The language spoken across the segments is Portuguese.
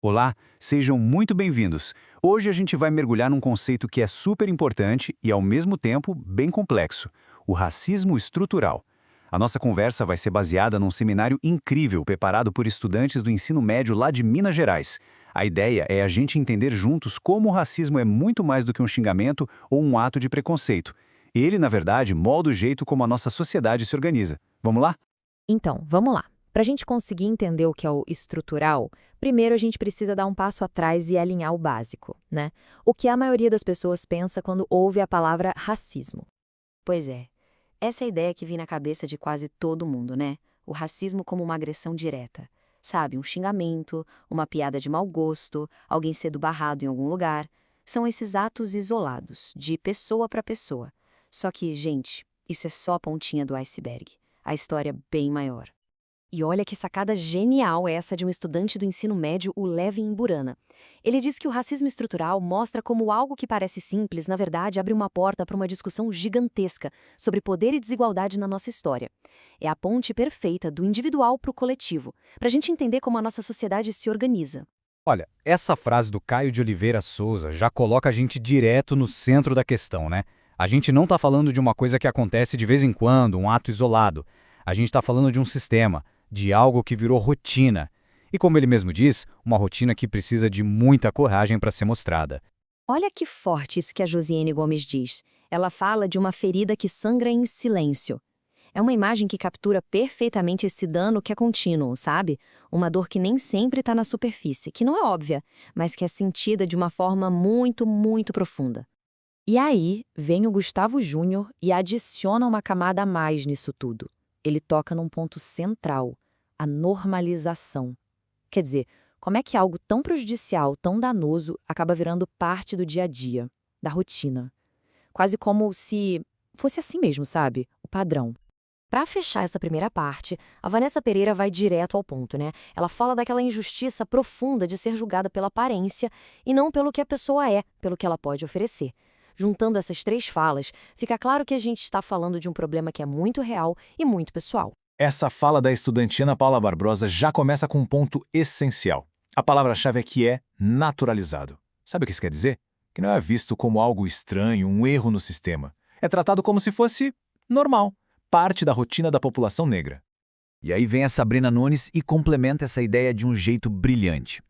Olá, sejam muito bem-vindos. Hoje a gente vai mergulhar num conceito que é super importante e, ao mesmo tempo, bem complexo: o racismo estrutural. A nossa conversa vai ser baseada num seminário incrível preparado por estudantes do ensino médio lá de Minas Gerais. A ideia é a gente entender juntos como o racismo é muito mais do que um xingamento ou um ato de preconceito. Ele, na verdade, molda o jeito como a nossa sociedade se organiza. Vamos lá? Então, vamos lá. Para a gente conseguir entender o que é o estrutural, primeiro a gente precisa dar um passo atrás e alinhar o básico, né? O que a maioria das pessoas pensa quando ouve a palavra racismo. Pois é, essa é a ideia que vem na cabeça de quase todo mundo, né? O racismo como uma agressão direta. Sabe, um xingamento, uma piada de mau gosto, alguém sendo barrado em algum lugar. São esses atos isolados, de pessoa para pessoa. Só que, gente, isso é só a pontinha do iceberg. A história é bem maior. E olha que sacada genial é essa de um estudante do ensino médio, o Levin Imburana. Ele diz que o racismo estrutural mostra como algo que parece simples, na verdade, abre uma porta para uma discussão gigantesca sobre poder e desigualdade na nossa história. É a ponte perfeita do individual para o coletivo, para a gente entender como a nossa sociedade se organiza. Olha, essa frase do Caio de Oliveira Souza já coloca a gente direto no centro da questão, né? A gente não está falando de uma coisa que acontece de vez em quando, um ato isolado. A gente está falando de um sistema, de algo que virou rotina. E como ele mesmo diz, uma rotina que precisa de muita coragem para ser mostrada. Olha que forte isso que a Josiane Gomes diz. Ela fala de uma ferida que sangra em silêncio. É uma imagem que captura perfeitamente esse dano que é contínuo, sabe? Uma dor que nem sempre está na superfície, que não é óbvia, mas que é sentida de uma forma muito, muito profunda. E aí vem o Gustavo Júnior e adiciona uma camada a mais nisso tudo. Ele toca num ponto central, a normalização. Quer dizer, como é que algo tão prejudicial, tão danoso, acaba virando parte do dia a dia, da rotina? Quase como se fosse assim mesmo, sabe? O padrão. Para fechar essa primeira parte, a Vanessa Pereira vai direto ao ponto, né? Ela fala daquela injustiça profunda de ser julgada pela aparência e não pelo que a pessoa é, pelo que ela pode oferecer. Juntando essas três falas, fica claro que a gente está falando de um problema que é muito real e muito pessoal. Essa fala da estudantina Paula Barbosa já começa com um ponto essencial. A palavra-chave aqui é naturalizado. Sabe o que isso quer dizer? Que não é visto como algo estranho, um erro no sistema. É tratado como se fosse normal, parte da rotina da população negra. E aí vem a Sabrina Nunes e complementa essa ideia de um jeito brilhante.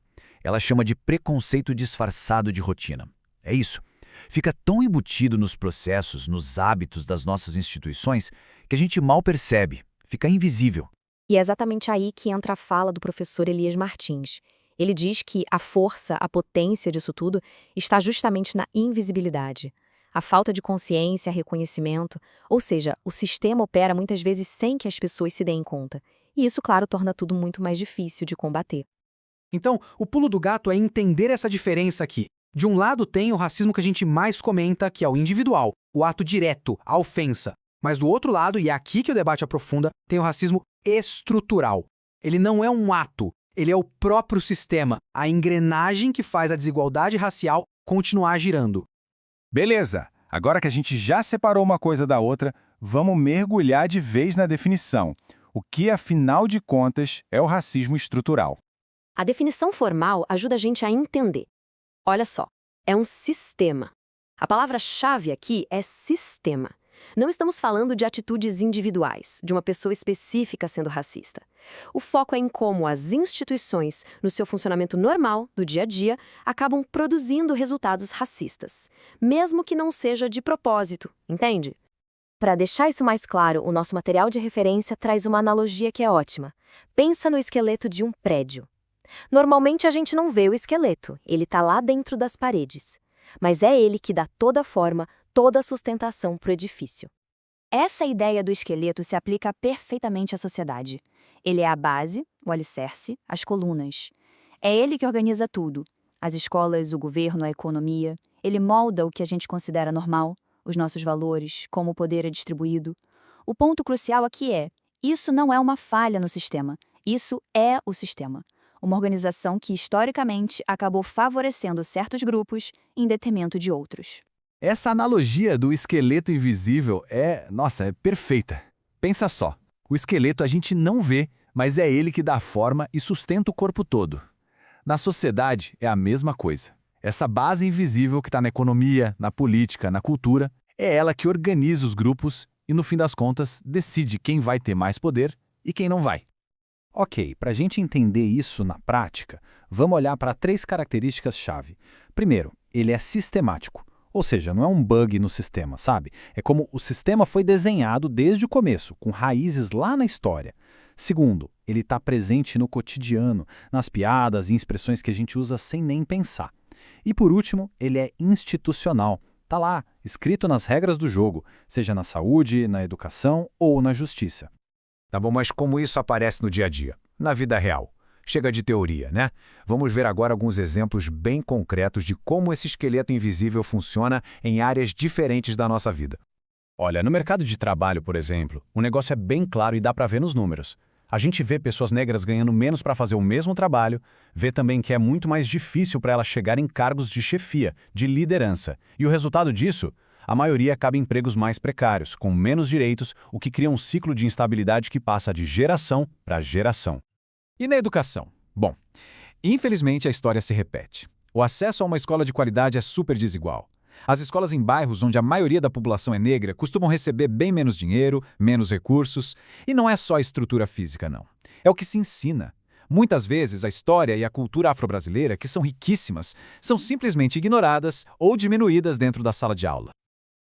Ela chama de preconceito disfarçado de rotina. É isso. Fica tão embutido nos processos, nos hábitos das nossas instituições, que a gente mal percebe, fica invisível. E é exatamente aí que entra a fala do professor Elias Martins. Ele diz que a força, a potência disso tudo está justamente na invisibilidade. A falta de consciência, reconhecimento, ou seja, o sistema opera muitas vezes sem que as pessoas se deem conta. E isso, claro, torna tudo muito mais difícil de combater. Então, o pulo do gato é entender essa diferença aqui. De um lado tem o racismo que a gente mais comenta, que é o individual, o ato direto, a ofensa. Mas do outro lado, e é aqui que o debate aprofunda, tem o racismo estrutural. Ele não é um ato, ele é o próprio sistema, a engrenagem que faz a desigualdade racial continuar girando. Beleza, agora que a gente já separou uma coisa da outra, vamos mergulhar de vez na definição. O que, afinal de contas, é o racismo estrutural? A definição formal ajuda a gente a entender. Olha só, é um sistema. A palavra-chave aqui é sistema. Não estamos falando de atitudes individuais, de uma pessoa específica sendo racista. O foco é em como as instituições, no seu funcionamento normal, do dia a dia, acabam produzindo resultados racistas, mesmo que não seja de propósito, entende? Para deixar isso mais claro, o nosso material de referência traz uma analogia que é ótima. Pensa no esqueleto de um prédio. Normalmente a gente não vê o esqueleto, ele está lá dentro das paredes. Mas é ele que dá toda a forma, toda a sustentação para o edifício. Essa ideia do esqueleto se aplica perfeitamente à sociedade. Ele é a base, o alicerce, as colunas. É ele que organiza tudo. As escolas, o governo, a economia. Ele molda o que a gente considera normal, os nossos valores, como o poder é distribuído. O ponto crucial aqui é, isso não é uma falha no sistema, isso é o sistema. Uma organização que, historicamente, acabou favorecendo certos grupos em detrimento de outros. Essa analogia do esqueleto invisível é perfeita. Pensa só, o esqueleto a gente não vê, mas é ele que dá forma e sustenta o corpo todo. Na sociedade é a mesma coisa. Essa base invisível que está na economia, na política, na cultura, é ela que organiza os grupos e, no fim das contas, decide quem vai ter mais poder e quem não vai. Ok, para a gente entender isso na prática, vamos olhar para 3 características-chave. Primeiro, ele é sistemático, ou seja, não é um bug no sistema, sabe? É como o sistema foi desenhado desde o começo, com raízes lá na história. Segundo, ele está presente no cotidiano, nas piadas e expressões que a gente usa sem nem pensar. E por último, ele é institucional. Está lá, escrito nas regras do jogo, seja na saúde, na educação ou na justiça. Tá bom, mas como isso aparece no dia a dia, na vida real? Chega de teoria, né? Vamos ver agora alguns exemplos bem concretos de como esse esqueleto invisível funciona em áreas diferentes da nossa vida. Olha, no mercado de trabalho, por exemplo, o negócio é bem claro e dá para ver nos números. A gente vê pessoas negras ganhando menos para fazer o mesmo trabalho, vê também que é muito mais difícil para elas chegarem em cargos de chefia, de liderança. E o resultado disso? A maioria acaba em empregos mais precários, com menos direitos, o que cria um ciclo de instabilidade que passa de geração para geração. E na educação? Bom, infelizmente a história se repete. O acesso a uma escola de qualidade é super desigual. As escolas em bairros onde a maioria da população é negra costumam receber bem menos dinheiro, menos recursos, e não é só a estrutura física, não. É o que se ensina. Muitas vezes a história e a cultura afro-brasileira, que são riquíssimas, são simplesmente ignoradas ou diminuídas dentro da sala de aula.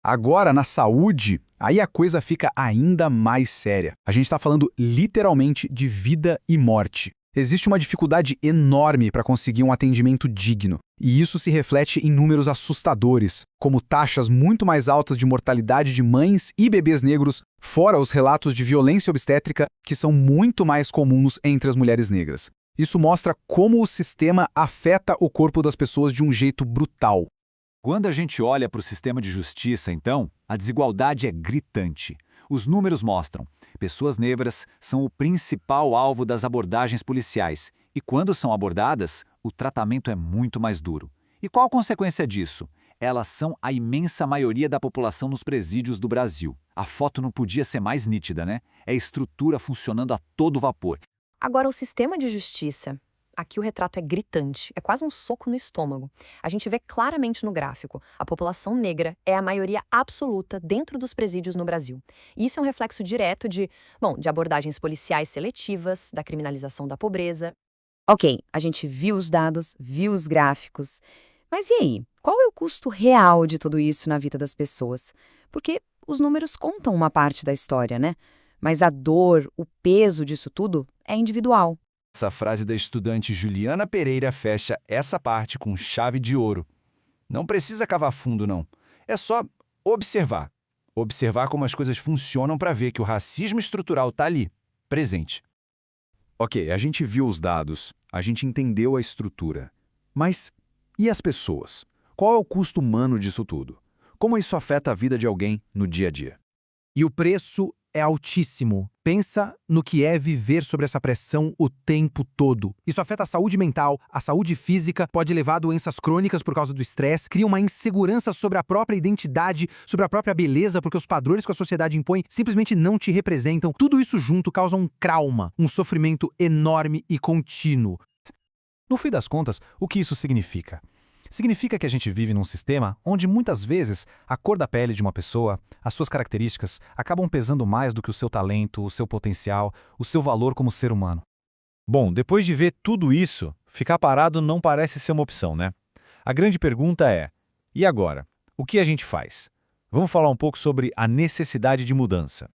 Agora, na saúde, aí a coisa fica ainda mais séria. A gente está falando literalmente de vida e morte. Existe uma dificuldade enorme para conseguir um atendimento digno. E isso se reflete em números assustadores, como taxas muito mais altas de mortalidade de mães e bebês negros, fora os relatos de violência obstétrica, que são muito mais comuns entre as mulheres negras. Isso mostra como o sistema afeta o corpo das pessoas de um jeito brutal. Quando a gente olha para o sistema de justiça, então, a desigualdade é gritante. Os números mostram. Pessoas negras são o principal alvo das abordagens policiais. E quando são abordadas, o tratamento é muito mais duro. E qual a consequência disso? Elas são a imensa maioria da população nos presídios do Brasil. A foto não podia ser mais nítida, né? É a estrutura funcionando a todo vapor. Agora, o sistema de justiça. Aqui o retrato é gritante, é quase um soco no estômago. A gente vê claramente no gráfico, a população negra é a maioria absoluta dentro dos presídios no Brasil. E isso é um reflexo direto de abordagens policiais seletivas, da criminalização da pobreza. Ok, a gente viu os dados, viu os gráficos. Mas e aí? Qual é o custo real de tudo isso na vida das pessoas? Porque os números contam uma parte da história, né? Mas a dor, o peso disso tudo é individual. Essa frase da estudante Juliana Pereira fecha essa parte com chave de ouro. Não precisa cavar fundo, não. É só observar. Observar como as coisas funcionam para ver que o racismo estrutural está ali, presente. Ok, a gente viu os dados, a gente entendeu a estrutura. Mas e as pessoas? Qual é o custo humano disso tudo? Como isso afeta a vida de alguém no dia a dia? E o preço é altíssimo. Pensa no que é viver sob essa pressão o tempo todo. Isso afeta a saúde mental, a saúde física, pode levar a doenças crônicas por causa do estresse, cria uma insegurança sobre a própria identidade, sobre a própria beleza, porque os padrões que a sociedade impõe simplesmente não te representam. Tudo isso junto causa um trauma, um sofrimento enorme e contínuo. No fim das contas, o que isso significa? Significa que a gente vive num sistema onde muitas vezes a cor da pele de uma pessoa, as suas características, acabam pesando mais do que o seu talento, o seu potencial, o seu valor como ser humano. Bom, depois de ver tudo isso, ficar parado não parece ser uma opção, né? A grande pergunta é: e agora? O que a gente faz? Vamos falar um pouco sobre a necessidade de mudança.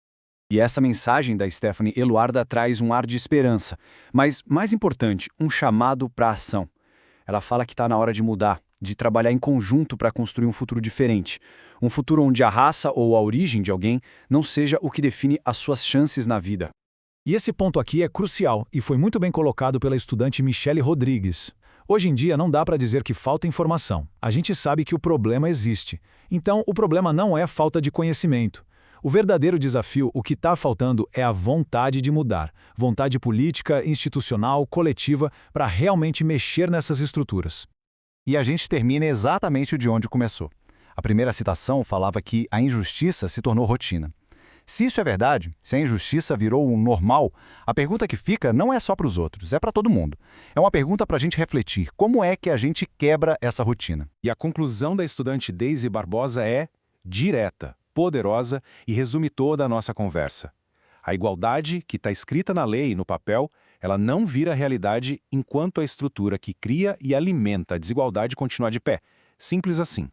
E essa mensagem da Stephanie Eluarda traz um ar de esperança, mas, mais importante, um chamado para a ação. Ela fala que está na hora de mudar, de trabalhar em conjunto para construir um futuro diferente. Um futuro onde a raça ou a origem de alguém não seja o que define as suas chances na vida. E esse ponto aqui é crucial e foi muito bem colocado pela estudante Michele Rodrigues. Hoje em dia não dá para dizer que falta informação. A gente sabe que o problema existe. Então, o problema não é falta de conhecimento. O verdadeiro desafio, o que está faltando, é a vontade de mudar. Vontade política, institucional, coletiva, para realmente mexer nessas estruturas. E a gente termina exatamente de onde começou. A primeira citação falava que a injustiça se tornou rotina. Se isso é verdade, se a injustiça virou o normal, a pergunta que fica não é só para os outros, é para todo mundo. É uma pergunta para a gente refletir. Como é que a gente quebra essa rotina? E a conclusão da estudante Daisy Barbosa é direta, poderosa e resume toda a nossa conversa. A igualdade, que está escrita na lei e no papel, ela não vira realidade enquanto a estrutura que cria e alimenta a desigualdade continuar de pé. Simples assim.